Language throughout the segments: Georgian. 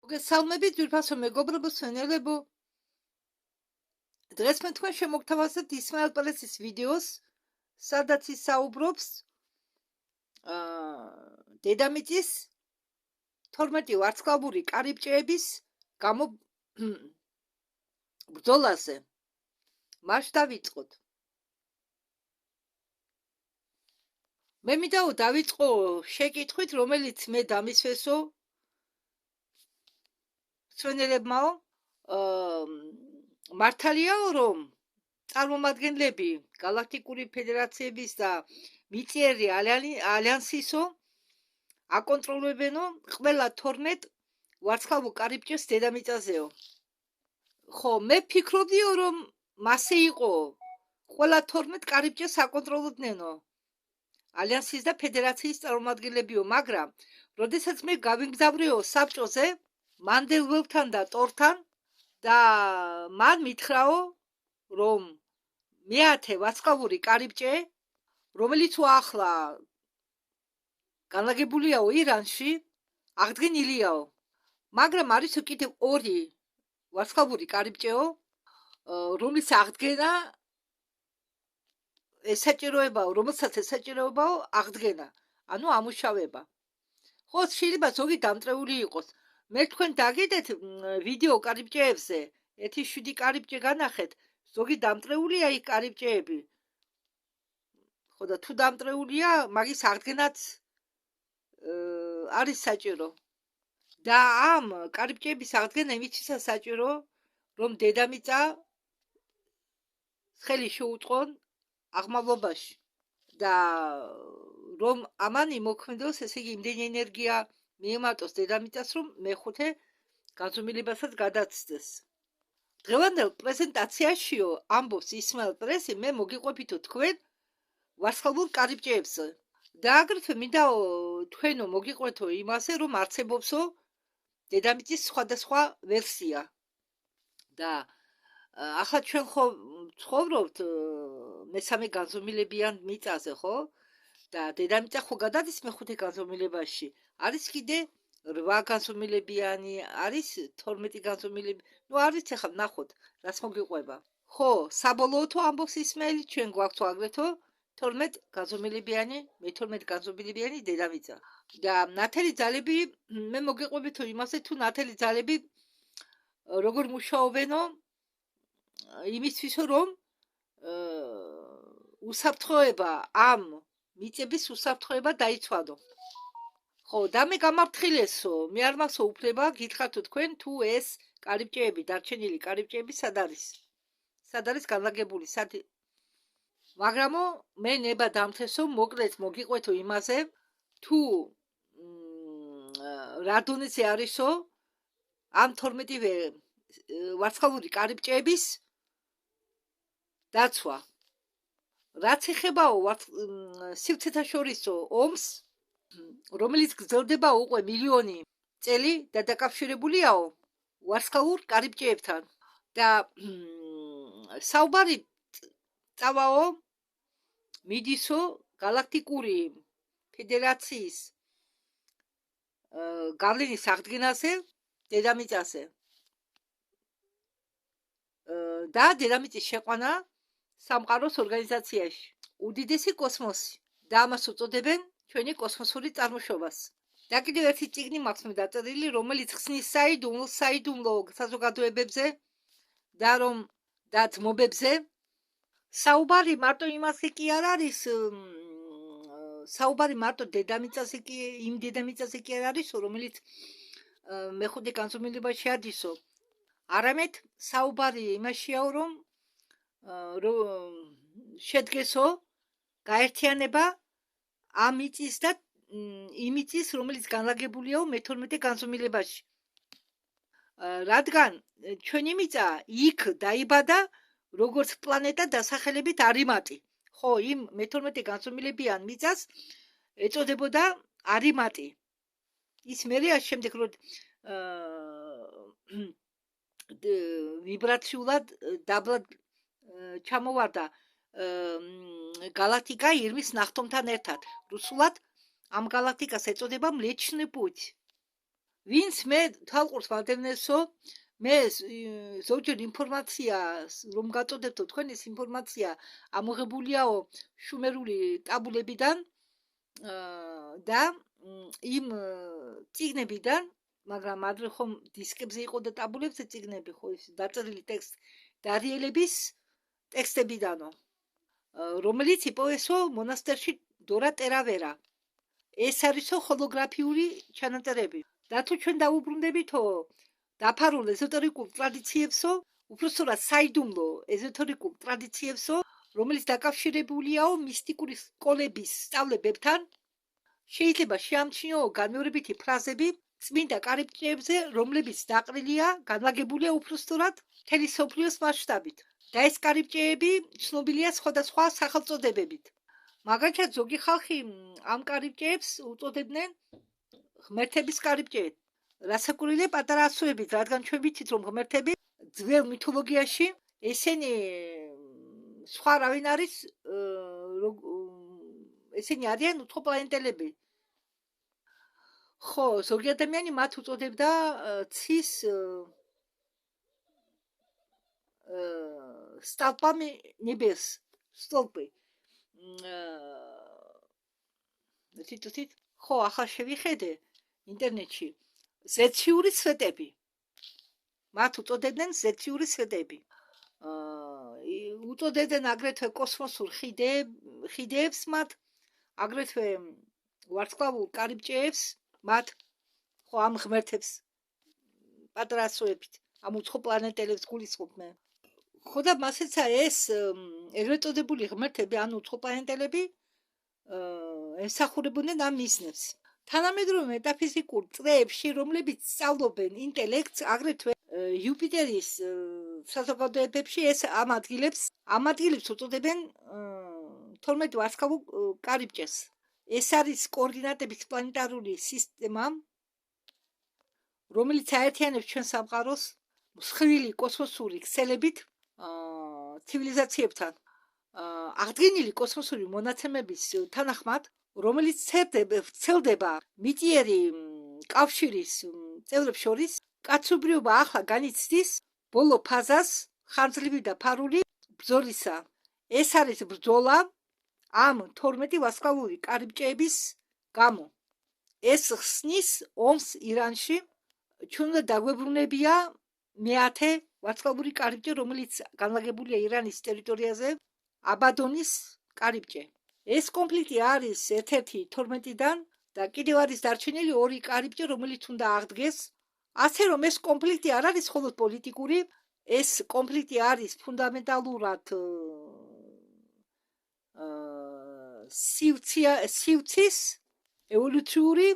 მოგესალმებით, ძვირფასო მეგობრებო, სვენელებო. დღეს მე თქვენ შემოგთავაზებთ ისმაილ პელესის ვიდეოს, სადაც ის საუბრობს დედამიწის 12 ვარსკვლავური კარიბჭეების გამო ბრძოლაზე. მას დავიწყოთ. მე მინდა დავიწყო შეკითხვით, რომელიც მე დამისვესო სვენელებმაო, მართალია რომ წარმომადგენლები გალაქტიკური ფედერაციების და მიწიერი ალიანსისო აკონტროლებენო ყველა 12 ვარსკვლავურ კარიბჭეს დედამიწაზეო. ხო, მე ფიქრობდიო რომ მასე იყო ყველა 12 კარიბჭეს აკონტროლობდნენო ალიანსის და ფედერაციის წარმომადგენლებიო, მაგრამ როდესაც მე გავიმგზავრეო საბჭოზე მანდელველთან და ტორთან და მან მითხრაო რომ მე-10 ვარსკვლავური კარიბჭე, რომელიც ახლა განლაგებულია ირანში, აღდგენილიაო. მაგრამ არის კიდევ 2 ვარსკვლავური კარიბჭეო, რომლის აღდგენა ესაჭიროებაო, რომელსაც ესაჭიროებაო აღდგენა, ანუ ამუშავება. ხო, შეიძლება ზოგი დამტრეული იყოს. მე თქვენ დაგიდეთ ვიდეო კარიბჭეებზე, 1-7 კარიბჭე განახეთ, ზოგი დამტრეულია იქ კარიბჭეები. ხო და თუ დამტრეულია, მაგის აღდგენაც არის საჭირო. და ამ კარიბჭეების აღდგენა იმისთვისაც საჭირო, რომ დედამიწა ხელი შეუწყონ აღმავლობაში და რომ ამანი მოქმედოს, ესე იგი იმდენი ენერგია მიემატოს დედამიწას, რომ მე-5 განზომილებასაც გადაცდეს. დღევანდელ პრეზენტაციაშიო ამბობს ისმაილ პელესი, მე მოგიყვებითო თქვენ ვარსკვლავურ კარიბჭეებზე. და აგრეთვე მინდა თქვენო მოგიყვეთო იმასე, რომ არსებობსო დედამიწის სხვადასხვა ვერსია. და ახლა ჩვენ ხო ცხოვრობთ მესამე განზომილებიან მიწაზე, ხო? და დედამიწა ხო გადადის მე-5 განზომილებაში. არის კიდე 8 განზომილებიანი, არის 12 განზომილები. ნუ არის ახლა ნახოთ, რას მოგიყვება. ხო, საბოლოოთო ამბობს ისმაილი, ჩვენ გვაქვს აგრეთვე 12 განზომილებიანი, მე-12 განზომილებიანი დედამიწა. და ნათელი ძალები, მე მოგიყვებითო იმასე, თუ ნათელი ძალები როგორ მუშაობენო იმისთვისო რომ უსაფრთხოება ამ მიწების უსაფრთხოება დაიცვადო. ხო, და მე გამაფრთხილესო, მე არ მაქვს უფლება გითხრათო თქვენ თუ ეს კარიბჭეები, დარჩენილი კარიბჭეები სად არის? სად არის განლაგებული, სად? მაგრამო მე ნება დამთესო, მოკლედ მოგიყვეთო იმაზე, თუ რა დონეზე არისო ამ 12-ვე ვარსკვლავური კარიბჭეების დაცვა. რაც ეხებაო სივრცეთაშორისო ომს, რომელიც გრძელდება უკვე მილიონი წელი და დაკავშირებულია ვარსკვლავურ კარიბჭეებთან. და საუბარი წავაო მიდისო გალაქტიკური ფედერაციის გავლენის აღდგენაზე დედამიწაზე. და დედამიწის შეყვანა სამყაროს ორგანიზაციაში. უდიდესი კოსმოსი და ამას უწოდებენ ჩვენი კოსმოსური წარმოშობას. და კიდევ ერთი წიგნი მაქვს მე დაწერილი, რომელიც ხსნის საიდუმლო საზოგადოებებზე და რომ და ძმობებზე. საუბარი მარტო იმაზე კი არ არის, საუბარი მარტო დედამიწაზე კი, იმ დედამიწაზე კი არ არის, რომელიც მე-5 განზომილებაში ადისო. არამედ საუბარი იმაშიაო, რომ შედგესო გაერთიანება ამ მიწის და იმ მიწის, რომელიც განლაგებულია მე-12 განზომილებაში. რადგან ჩვენი მიწა იქ დაიბადა როგორც პლანეტა დასახელებით არიმატი. ხო, იმ მე-12 განზომილებიან მიწას ეწოდებოდა არიმატი. ის მერე შემდეგ რომ ვიბრაციულად დაბლად ჩამოვარდა გალაქტიკა ირმის ნახტომთან ერთად. რუსულად ამ გალაქტიკას ეწოდება მლეჩნი პуть. ვინც მე თალყურს ვადევნესო, მე ზოგჯერ ინფორმაცია რომ გაწოდებთო, თქვენ ეს ინფორმაცია ამოღებულია შუმერული ტაბულებიდან და იმ წიგნებიდან, მაგრამ ადრე ხომ დისკებზე იყო და ტაბულებზე წიგნები, ხო ის დაწერილი დარიელების ტექსტებიდანო, რომელიც იპოვესო მონასტერში დორა ტერავერა. ეს არისო ჰოლოგრაფიული ჩანაწერები. და თუ ჩვენ დავუბრუნდებითო დაფარულ ეზოტერიკულ ტრადიციებსო, უпростоრად საიდუმლო ეზოტერიკულ ტრადიციებსო, რომელიც დაკავშირებულია მისტიკური სკოლების სწავლებებთან, შეიძლება შეამჩნიო განმეორებითი ფრაზები წმინდა კარიბჭეებზე, რომლებიც დაყრილია, განლაგებულია უпростоრად მთელი სოფლიოს მასშტაბით. და ეს კარიბჭეები ცნობილია სხვადასხვა სახელწოდებებით. მაგალითად, ზოგი ხალხი ამ კარიბჭეებს უწოდებდნენ ღმერთების კარიბჭეებს. რასაკვირველია პატარა ასოებით, რადგან ჩვენ ვიცით, რომ ღმერთები ძველ მითოლოგიაში ესენი სხვა რავინ არის, ესენი არიან უცხოპლანეტელები. ხო, ზოგი ადამიანი მათ უწოდებდა ცის სტალპами небес, სტოლპი. თვითონ ხო, ახლა შევიხედე ინტერნეტში ზეციური სვეტები. მათ უწოდებდნენ ზეციური სვეტები. უწოდებდნენ აგრეთვე კოსმოსურ ხიდებს მათ, აგრეთვე ვარსკვლავურ კარიბჭეებს მათ, ხო, ამ ღმერთებს პატარა ასოებით, ამ უცხოპლანეტელებს გულისხმობდნენ. ხო და მასეცა ეს ეროწოდებული ღმერთები, ანუ უცხოპლანეტელები ემსახურებოდნენ ამ მიზნებს. თანამედროვე მეტაფიზიკურ წრეებში, რომლებიც სწავლობენ ინტელექტს, აგრეთვე იუპიტერის საზოგადოებებში ეს ამ ადგილებს უწოდებენ 12 ვარსკვლავურ კარიბჭეს. ეს არის კოორდინატების პლანეტარული სისტემა, რომელიც აერთიანებს ჩვენ სამყაროს მსხვილი კოსმოსური ქსელებით ცივილიზაციებთან. აღდგენილი კოსმოსური მონაცემების თანახმად, რომელიც ვრცელდება მიტიერი კავშირის წევრებს შორის, კაცობრიობა ახლა განიცდის ბოლო ფაზას ხანძლივი და ფარული ბრძოლისა. ეს არის ბრძოლა ამ 12 ვარსკვლავური კარიბჭეების გამო. ეს ხსნის ომს ირანში. ჩვენ უნდა დაგვებრუნებია მე-10 ვარსკვლავური კარიბჭე, რომელიც განლაგებულია ირანის ტერიტორიაზე, აბადონის კარიბჭე. ეს კონფლიქტი არის ერთ-ერთი 12-დან და კიდევ არის დარჩენილი 2 კარიბჭე, რომელიც უნდა აღდგეს. ასე რომ ეს კონფლიქტი არ არის მხოლოდ პოლიტიკური, ეს კონფლიქტი არის ფუნდამენტალურად სივრცის эволюционный.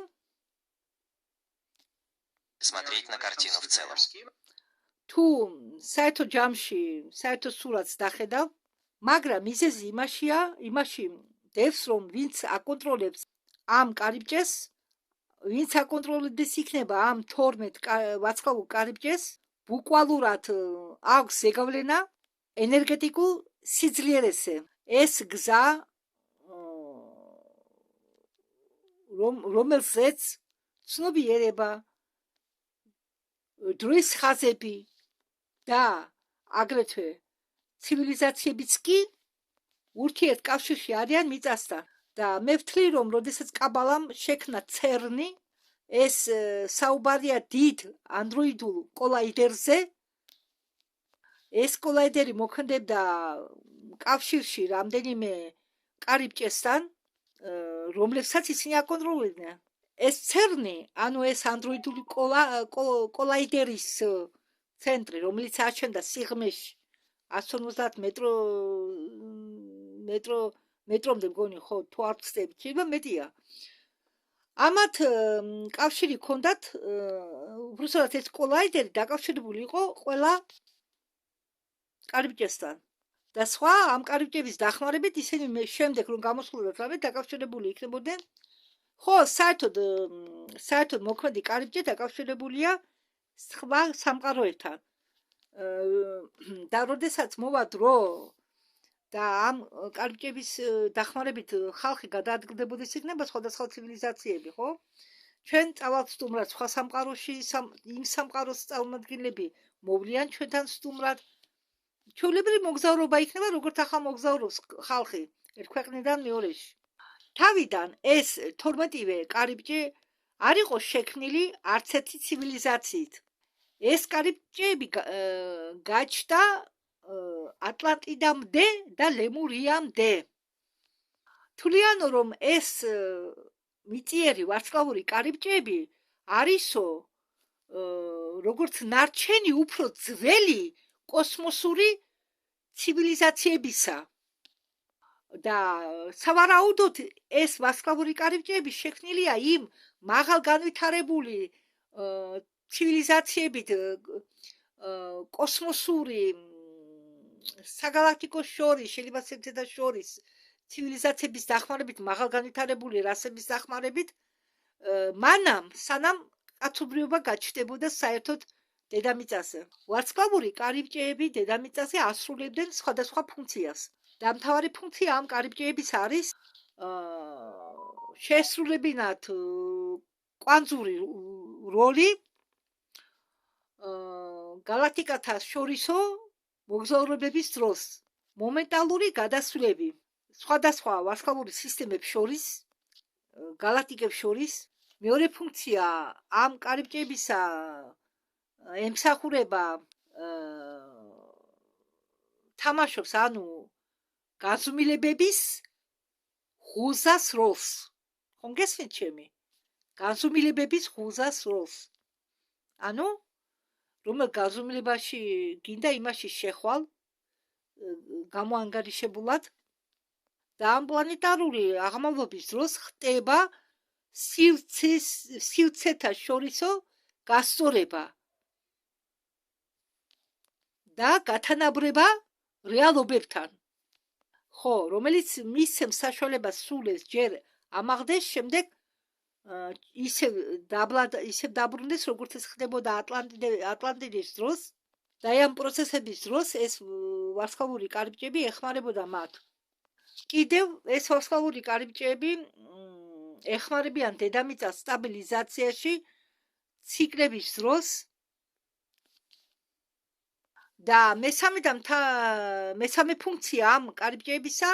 Смотреть на картину в целом. თუ საერთო ჯამში, საერთო სურათს დახედავ, მაგრამ მიზეზი იმაში დევს, რომ ვინც აკონტროლებს ამ კარიბჭეს, ვინც აკონტროლებს იქნება ამ 12 ვარსკვლავურ კარიბჭეს, ბუკვალურად აქვს ზეგავლენა ენერგეტიკულ სიძლიერეზე. ეს გზა, რომელზეც ცნობიერება, დროის ხაზები და აგრეთვე ცივილიზაციებიც კი ურთიერთკავშირში არიან მიწასთან. და მე ვთვლი, რომ როდესაც კაბალამ შექმნა ცერნი, ეს საუბარია დიდ ანდროიდულ კოლაიდერზე. ეს კოლაიდერი მოქმედებდა კავშირში რამდენიმე კარიბჭესთან, რომლებსაც ისინი აკონტროლებდნენ. ეს ცერნი, ანუ ეს ანდროიდული კოლაიდერის ცენტრი, რომელიც აჩენდა სიღრმეში 150 მეტრომდე მგონი, ხო, თუ არ ვცდები, შეიძლება მეტია. ამათ კავშირი ჰქონდათ, უბრალოდ ეს კოლაიდერი დაკავშირებული იყო ყველა კარიბჭესთან. და სხვა ამ კარიბჭების დახმარებით ისინი შემდეგ რომ გამოსულიყვნენ რამე დაკავშირებული იქნებოდნენ. ხო, საერთოდ მოქმედი კარიბჭე დაკავშირებულია სხვა სამყაროებთან. და როდესაც მოვა დრო და ამ კარიბჭების დახმარებით ხალხი გადაადგილდებოდეს იქნება სხვადასხვა ცივილიზაციები, ხო? ჩვენ წავალთ სტუმრად სხვა სამყაროში, იმ სამყაროს წარმომადგენლები მოვლიან ჩვენთან სტუმრად. ჩვეულებრივი მოგზაურობა იქნება, როგორც ახლა მოგზაურობს ხალხი ერთ ქვეყნიდან მეორეში. თავიდან ეს 12-ვე კარიბჭე არ იყო შექმნილი არც ერთი ცივილიზაციით. ეს კარიბჭეები გაჩნდა ატლანტიდამდე და ლემურიამდე. თვლიან, რომ ეს მიწიერი ვარსკვლავური კარიბჭეები არისო როგორც ნარჩენი უფრო ძველი კოსმოსური ცივილიზაციებისა. და სავარაუდოდ ეს ვარსკვლავური კარიბჭეები შექმნილია იმ მაღალ განვითარებული ცივილიზაციებით კოსმოსური საგალაქტიკო შორის, შეიძლება სივრცეთა შორის ცივილიზაციების დახმარებით, მაღალ განვითარებული რასების დახმარებით, მანამ სანამ კაცობრიობა გაჩნდებოდა საერთოდ დედამიწაზე. ვარსკვლავური კარიბჭეები დედამიწაზე ასრულებდნენ სხვადასხვა ფუნქციას. და მთავარი ფუნქცია ამ კარიბჭეების არის შეესრულებინათ კვანტური როლი გალაქტიკათა შორისო მოგზაურობების დროს. მომენტალური გადასვლები სხვადასხვა ვარსკვლავური სისტემებს შორის, გალაქტიკებს შორის. მეორე ფუნქცია ამ კარიბჭეებისა ემსახურება თამაშობს, ანუ განზომილებების ღუზას როლს. ხომ გესმით ჩემი? განზომილებების ღუზას როლს. ანუ რომელ განზომილებაში გინდა იმაში შეხვალ გამოანგარიშებულად და ამ პლანეტარული აღმავლობის დროს ხდება სივრცეთა შორისო გასწორება და გათანაბრება რეალობებთან. ხო, რომელიც მისცემს საშუალებას სულეს ჯერ ამაღლდეს, შემდეგ ისევ დაბრუნდეს, როგორც ეს ხდებოდა ატლანტიდის დროს. და ამ პროცესების დროს ეს ვარსკვლავური კარიბჭეები ეხმარებოდა მათ. კიდევ ეს ვარსკვლავური კარიბჭეები ეხმარებიან დედამიწას სტაბილიზაციაში ციკლების დროს. და მესამე ფუნქცია ამ კარიბჭეებისა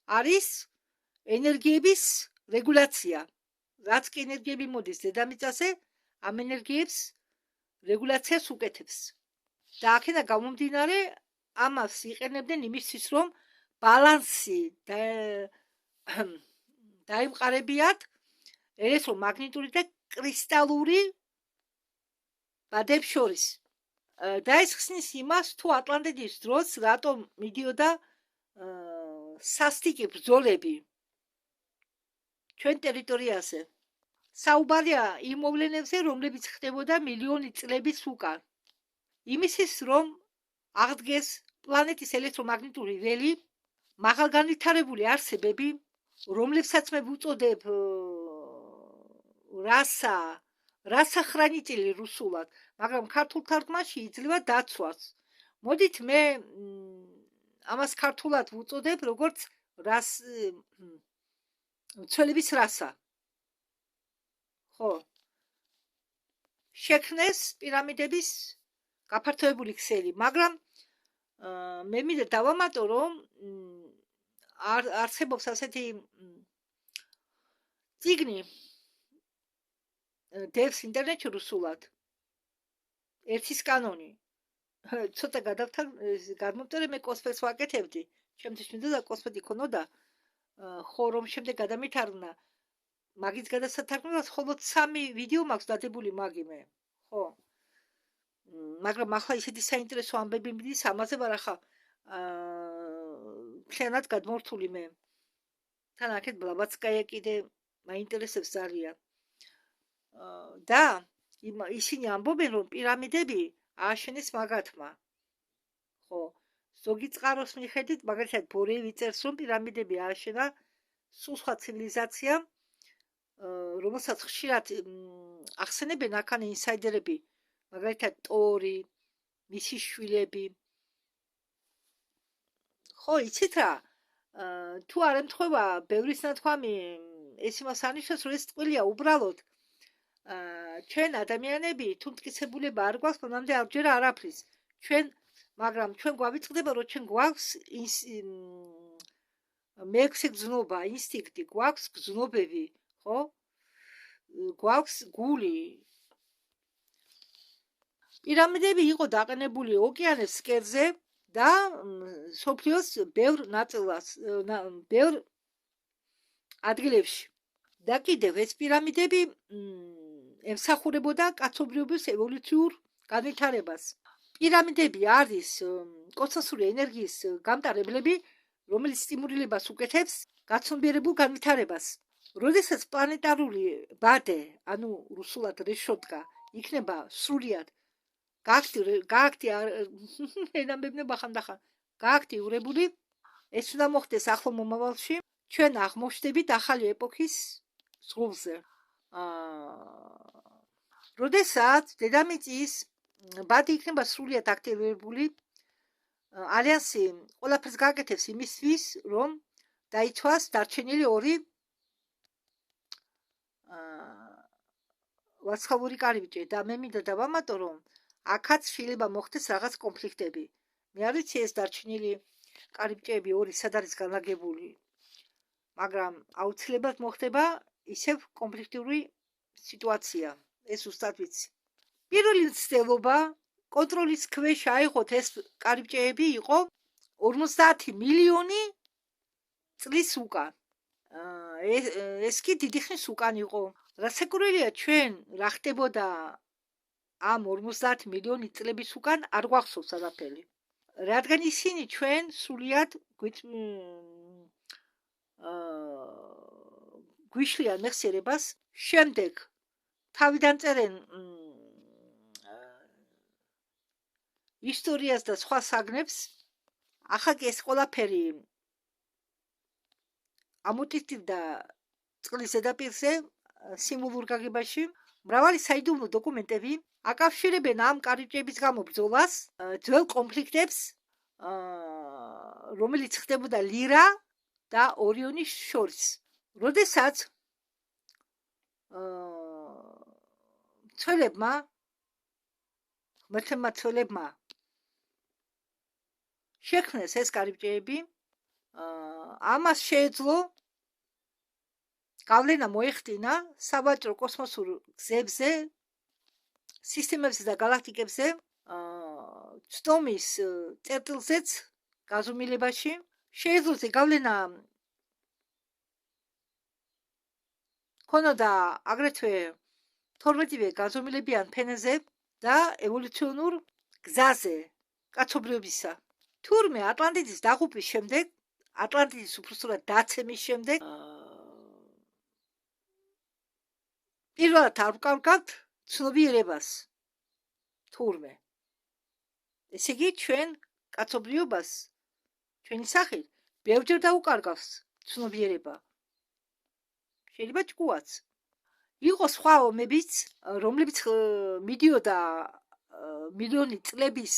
არის ენერგიების რეგულაცია. რაც კი ენერგიები მოდის დედამიწაზე, ამ ენერგიებს რეგულაციას უკეთებს. და აქედან გამომდინარე, ამას იყენებდნენ იმისთვის, რომ ბალანსი დაემყარებიათ ელექტრომაგნიტური და კრისტალური ბადებს შორის. და ეს ხსნის იმას, თუ ატლანტიდის დროს რატომ მიდიოდა სასტიკი ბრძოლები ჩვენ ტერიტორიაზე. საუბარია იმ მოვლენებზე, რომლებიც ხდებოდა მილიონი წლების უკან. იმისთვის, რომ აღდგეს პლანეტის ელექტრომაგნიტური ველი, მაღალგანვითარებული არსებები, რომლებსაც მე ვუწოდებ რასა ხრანიტილი რუსულად, მაგრამ ქართულ თარგმანში იძლევა დაცვას. მოდით მე ამას ქართულად ვუწოდებ, როგორც მცველების რასა. ხო. შექმნეს პირამიდების გაფართოებული ქსელი, მაგრამ მე მინდა დავამატო, რომ არსებობს ასეთი წიგნი დევს ინტერნეტში რუსულად. ერთის კანონი. ცოტა გადმოვწერე, მე კოსმეტს ვაკეთებდი. შემთხვევით მინდოდა კოსმეტი ქონოდა, ხო, რომ შემდეგ გადამითარგმნა. მაგის გადასათარგმნელად მხოლოდ 3 ვიდეო მაქვს დადებული მაგი მე. ხო. მაგრამ ახლა ისეთი საინტერესო ამბები მიდის, ამაზე ვარ ახლა მთლიანად გადმორთული მე. თან აქეთ ბლაბაცკაია კიდე მაინტერესებს ძალიან. და ისინი ამბობენ, რომ პირამიდები ააშენეს მაგათმა. ხო, ზოგი წყაროს მიხედვით, მაგალითად ბორეევი წერს, რომ პირამიდები ააშენა სულ სხვა ცივილიზაციამ, რომელსაც ხშირად ახსენებენ აქანი ინსაიდერები, მაგალითად ტორი, მისი შვილები. ხო, იცით რა, თუ არ ემთხვევა ბევრის ნათქვამი, ეს იმას ანიშნავს, რომ ეს ტყუილია უბრალოდ ჩვენ ადამიანები თუ მტკიცებულება არ გვაქვს, მანამდე არჯერ არაფრის. მაგრამ ჩვენ გვავიწყდება, რომ ჩვენ გვაქვს მეექვსე გზნობა, ინსტინქტი, გვაქვს გზნობები, ხო? გვაქვს გული. პირამიდები იყო დაყენებული ოკეანეს ფსკერზე და სოფლიოს ბევრ ნაწილას, ბევრ ადგილებში. და კიდევ ეს პირამიდები ემსახურებოდა კაცობრიობის ევოლუციურ განვითარებას. პირამიდები არის კოსმოსური ენერგიის გამტარებლები, რომელიც სტიმულირებას უკეთებს გაცნობიერებულ განვითარებას. როდესაც პლანეტარული ბადე, ანუ რუსულად რეშოტკა, იქნება სრულიად გააქტიურებული, ეს უნდა მოხდეს ახლო მომავალში, ჩვენ აღმოჩნდებით ახალი ეპოქის ზღულზე. როდესაც დედამიწის ბადი იქნება სრულიად აქტივირებული, ალიანსი ყველაფერს გააკეთებს იმისთვის, რომ დაიცვას დარჩენილი ორი ვარცხავური კარიბჭე და მე მინდა დავამატო, რომ აქაც შეიძლება მოხდეს რაღაც კონფლიქტები. მე არ ვიცი ეს დარჩენილი კარიბჭეები ორი სად არის განლაგებული, მაგრამ აუცილებლად მოხდება ისევ კონფლიქტური სიტუაცია. ეს უბრალოდ ვიცი. პირველი მცდელობა კონტროლის ქვეშ აიღოთ ეს კარიბჭეები იყო 50 მილიონი წლის უკან. ეს კი დიდი ხნის უკან იყო. რასაკვირველია, ჩვენ რა ხდებოდა ამ 50 მილიონი წლების უკან არ გვახსოვს არაფერი. რადგან ისინი ჩვენ სრულიად გვიშლიან მეხსიერებას, შემდეგ თავიდან წერენ ისტორიას და სხვა საგნებს, ახლა კი ეს ყველაფერი ამოტიტივდა წყლის ზედაპირზე, სიმბოლურ გაგებაში. მრავალი საიდუმლო დოკუმენტები აკავშირებენ ამ კარიბჭეების გამო ბრძოლას, ძველ კონფლიქტებს, რომელიც ხდებოდა ლირა და ორიონის შორის. როდესაც მცველებმა შექმნეს ეს კარიბჭეები, ამას შეეძლო გავლენა მოეხდინა სავაჭრო კოსმოსურ გზებზე, სისტემებზე და გალაქტიკებზე, ცდომის წერტილზეც გაზომილებაში. შეეძლო გავლენა ქონოდა აგრეთვე 12-ვე გაზომილებიან ფენაზე და ევოლუციონურ გზაზე კაცობრიობისა. თურმე ატლანტიდის დაღუპვის შემდეგ, ატლანტიდის უბრალოდ დაცემის შემდეგ, პირველად არ ვკარგავთ ცნობიერებას. თურმე. ესე იგი, ჩვენ კაცობრიობას, ჩვენი სახით, ბევრჯერ დაუკარგავს ცნობიერება. შეიძლება ჭკუაც. იყო სხვა ომებიც, რომლებიც მიდიოდა მილიონი წლების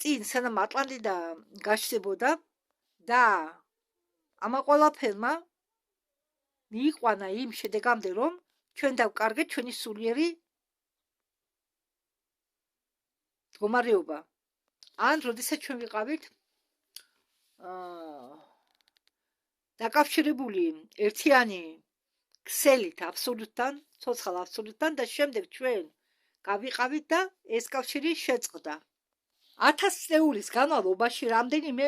წინ, სანამ ატლანტიდა გაჩნდებოდა და ამა ყველაფერმა მიიყვანა იმ შედეგამდე, რომ ჩვენ დავკარგეთ ჩვენი სულიერი მდგომარეობა. ან როდესაც ჩვენ ვიყავით დაკავშირებული ერთიანი ქსელით აბსოლუტთან, ცოცხალ აბსოლუტთან და შემდეგ ჩვენ გავიყავით და ეს კავშირი შეწყდა. 1000 წლეულის განმავლობაში რამდენიმე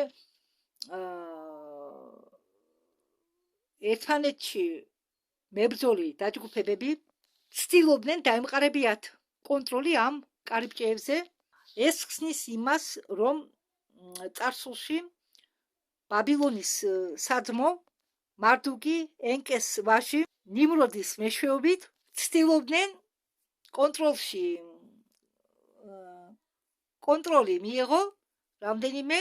ერთმანეთში მებრძოლი დაჯგუფებები ცდილობდნენ დაემყარებიათ კონტროლი ამ კარიბჭეებზე. ეს ხსნის იმას, რომ წარსულში ბაბილონის საძმო მარდუკი ენკეს ვაჟი ნიმროდის მეშვეობით ცდილობდნენ კონტროლი მიეღო რამდენიმე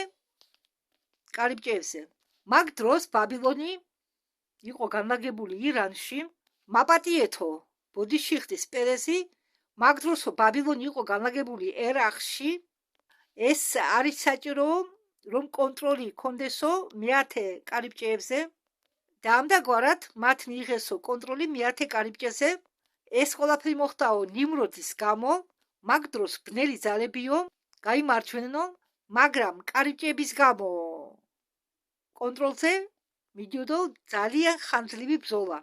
კარიბჭეებზე. მაგ დროს ბაბილონი იყო განლაგებული ირანში, მაპატიეთო ბოდიშიხტის პერეზი, მაგ დროსო ბაბილონი იყო განლაგებული ერაყში. ეს არის საჭირო, რომ კონტროლი კონდესო მეათე კარიბჭეებზე და ამდაგვარად მათ მიიღესო კონტროლი მეათე კარიბჭეზე. ეს ყველაფერი მოხდაო ნიმროდის გამო, მაგ დროს ბნელი ძალებიო გაიმარჯვენო, მაგრამ კარიბჭეების გამო კონტროლზე მიდიოდო ძალიან ხანძლივი ბრძოლა.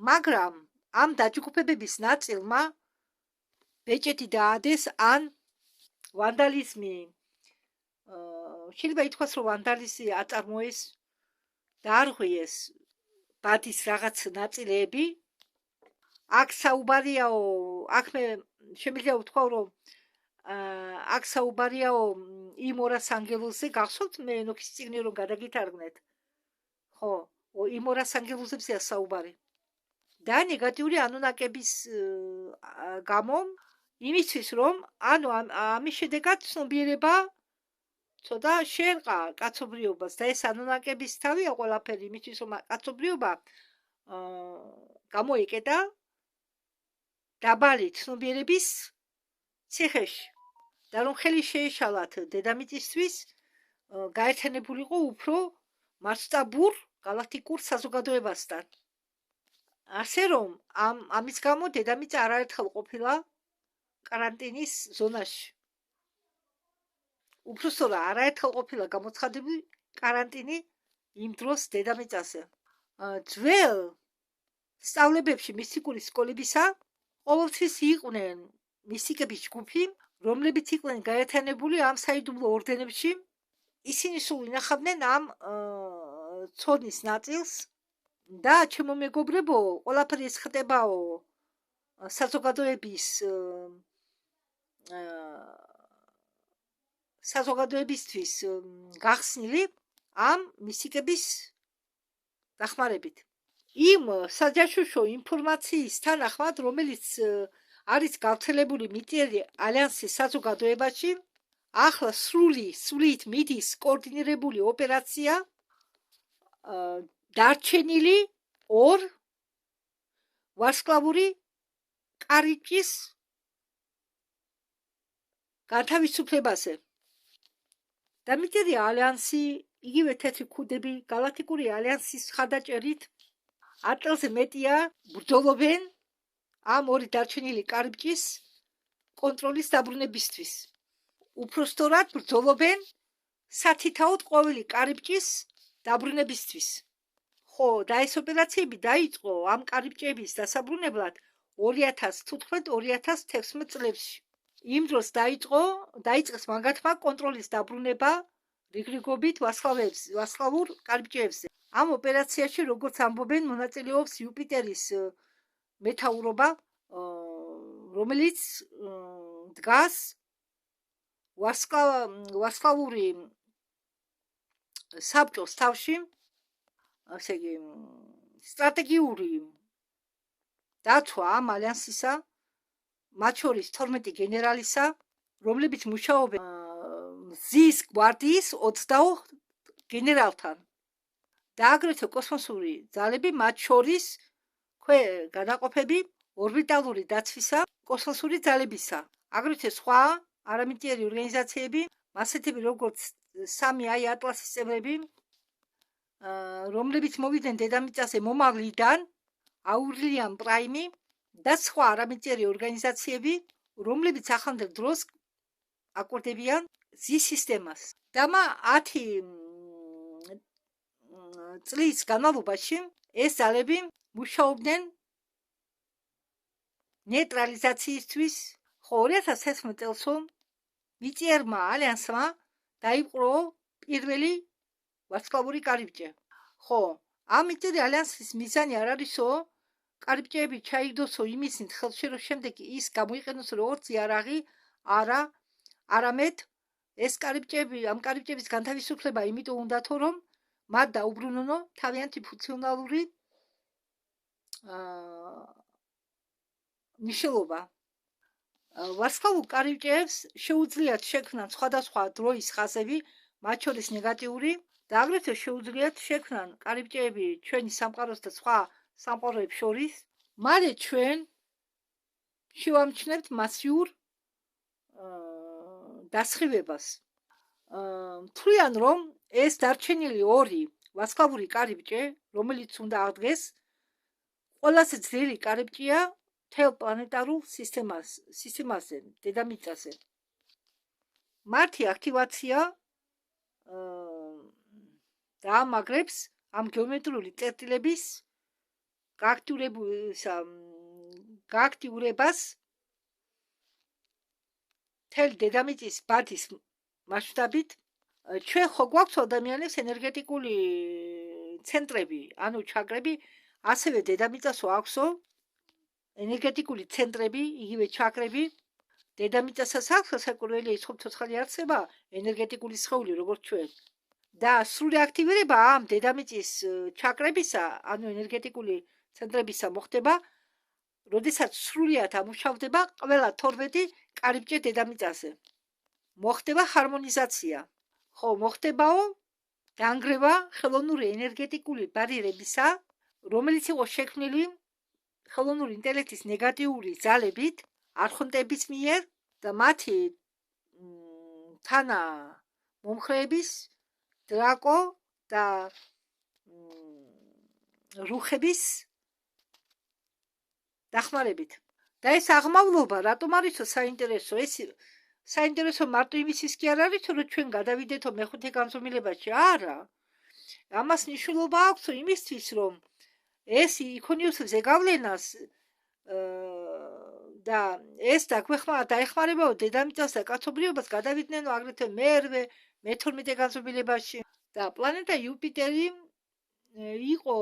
მაგრამ ამ დაჯგუფებების ნაწილმა ბეჭედი დაადეს ან ვანდალიზმი, შეიძლება ითქვას, რომ ვანდალიზმი აწარმოეს, დაარღვიეს ბადის რაღაც ნაწილები. აქ საუბარიაო, აქ მე შემიძლია ვთქვა, რომ აქ საუბარიაო იმ ორას ანგელოზზე, გახსოვთ მე ენოქის წიგნი რომ გადაგითარგმნეთ, ხო, იმ ორას ანგელოზებზეა საუბარი. და ნეგატიური ანუნაკების გამო, იმისთვის რომ ანუ ამის შედეგად ცნობიერება ცოტა შეერყა კაცობრიობას და ეს ანუნაკების თავია ყველაფერი იმისთვის რომ კაცობრიობა გამოიკეტა დაბალი ცნობიერების ციხეში და რომ ხელი შეეშალათ დედამიწისთვის გაერთიანებულიყო უფრო მასშტაბურ გალაქტიკურ საზოგადოებასთან. ასე რომ ამის გამო დედამიწა არაერთხელ ყოფილა каранტინის ზონაში. უბრალოდ არაერთხელ ყოფილა გამოცხადებული каранტინი იმ დროს დედამიწაზე. ძველ სწავლებებში მისტიკური სკოლებისა ყოველთვის იყვნენ მისტიკების ჯგუფი, რომლებიც იყვნენ გაერთიანებული ამ საიდუმლო ორდენებში. ისინი სულ ინახავდნენ ამ ცოდნის ნაწილს და ჩემო მეგობრებო, ყველაფერი ეს ხდებაო საზოგადოებისთვის გახსნილი ამ მისტიკების დახმარებით. იმ საჯაშუშო ინფორმაციის თანახმად, რომელიც არის გავრცელებული მიწიერი ალიანსის საზოგადოებაში, ახლა სრულით მიდის კოორდინირებული ოპერაცია დარჩენილი ორ ვარსკვლავური კარიბჭის განთავისუფლებაზე. და მიწიერი ალიანსი, იგივე თეთრი ქუდები, გალაქტიკური ალიანსის ხადაჭერით 10 წელზე მეტია ბრძოლობენ ამ ორი დარჩენილი კარიბჭის კონტროლის დაბრუნებისთვის. უფრო სწორად ბრძოლობენ სათითაოდ ყოველი კარიბჭის დაბრუნებისთვის. ხო, და ეს ოპერაციები დაიწყო ამ კარიბჭეების დასაბრუნებლად 2015-2016 წლებში. იმ დროს დაიწყეს მაგათმა კონტროლის დაბრუნება რიგრიგობით ვარსკვლავურ კარიბჭეებზე. ამ ოპერაციაში, როგორც ამბობენ, მონაწილეობს იუპიტერის მეთაურობა, რომელიც დგას ვარსკვლავური საბჭოს თავში, ასე იგი სტრატეგიული დაცვა ამ ალიანსისა, მათ შორის 12 გენერალისა, რომლებიც მუშაობენ მზის გვარდიის 20 გენერალთან და აგრეთვე კოსმოსური ძალები, მათ შორის გადაყოფები ორბიტალური დაცვისა კოსმოსური ძალებისა, აგრეთვე სხვა არამიწიერი ორგანიზაციები, მასეთები როგორც 3i ატლასის წევრები, რომლებიც მოვიდნენ დედამიწაზე მომავლიდან, აურელიამ პრაიმი და სხვა არამიწიერი ორგანიზაციები, რომლებიც ახლანდელ დროს აკვირდებიან ზის სისტემას. და 10 წლის განმავლობაში ეს ძალები მუშაობდნენ ნეიტრალიზაციისთვის. ხო, 2011 წელსო მიწიერმა ალიანსმა დაიპყრო პირველი ვარსკვლავური კარიბჭე. ხო, ამ მიწიერი ალიანსის მიზანი არ არისო კარიბჭეები ჩაიგდოსო იმისნით ხელში, რომ შემდეგ ის გამოიყენოს როგორც იარაღი, არამედ ეს კარიბჭეები, ამ კარიბჭეების განთავისუფლება იმიტომ უნდათო, რომ მათ დაუბრუნონო თავიანთი ფუნქციონალური მნიშვნელობა. ვარსკვლავურ კარიბჭეებს შეუძლიათ შექმნან სხვადასხვა დროის ხაზები, მათ შორის ნეგატიური და აგრეთვე შეუძლიათ შექმნან კარიბჭეები ჩვენი სამყაროს და სხვა სამყაროებს შორის. მალე ჩვენ შევამჩნევთ მასიურ დასხივებას. თვლიან, რომ ეს დარჩენილი ორი ვარსკვლავური კარიბჭე, რომელიც უნდა აღდგეს, ყველაზე ძლიერი კარიბჭეა მთელ პლანეტარულ სისტემაზე, დედამიწაზე. მათი აქტივაცია დაამაგრებს ამ გეომეტრიული წერტილების გააქტიურებას მთელ დედამიწის ბადის მასშტაბით. ჩვენ ხო გვაქვს ადამიანებს ენერგეტიკული ცენტრები, ანუ ჩაკრები, ასევე დედამიწას აქვს ენერგეტიკული ცენტრები, იგივე ჩაკრები. დედამიწასაც აქვს საკურველი ცოცხალი არსება, ენერგეტიკული სხეული, როგორც ჩვენ. და სრული აქტივირება ამ დედამიწის ჩაკრებისა, ანუ ენერგეტიკული ცენტრებისა მოხდება, როდესაც სრულიად ამუშავდება ყველა 12 კარიბჭე დედამიწაზე. მოხდება ჰარმონიზაცია. ხო, მოხდებაო დანგრევა ხელოვნური ენერგეტიკული ბარიერებისა, რომელიც იყო შექმნილი ხელოვნური ინტელექტის ნეგატიური ძალებით, არხონტების მიერ და მათი თანა მომხრეების, დრაკო და რუხების დახმარებით. და ეს აღმავლობა რატომ არისო საინტერესო? ეს საინტერესო მარტო იმისის კი არ არის, რომ ჩვენ გადავიდეთო მეხუთე განზომილებაში. არა. ამას მნიშვნელობა აქვს იმისთვის, რომ ეს იქონიოსებზე გავლენას და ეს დაეხმარებაო დედამიწას და კაცობრიობას გადავიდნენ აგრეთვე მე-8, მე-12 განზომილებაში. და პლანეტა იუპიტერი იყო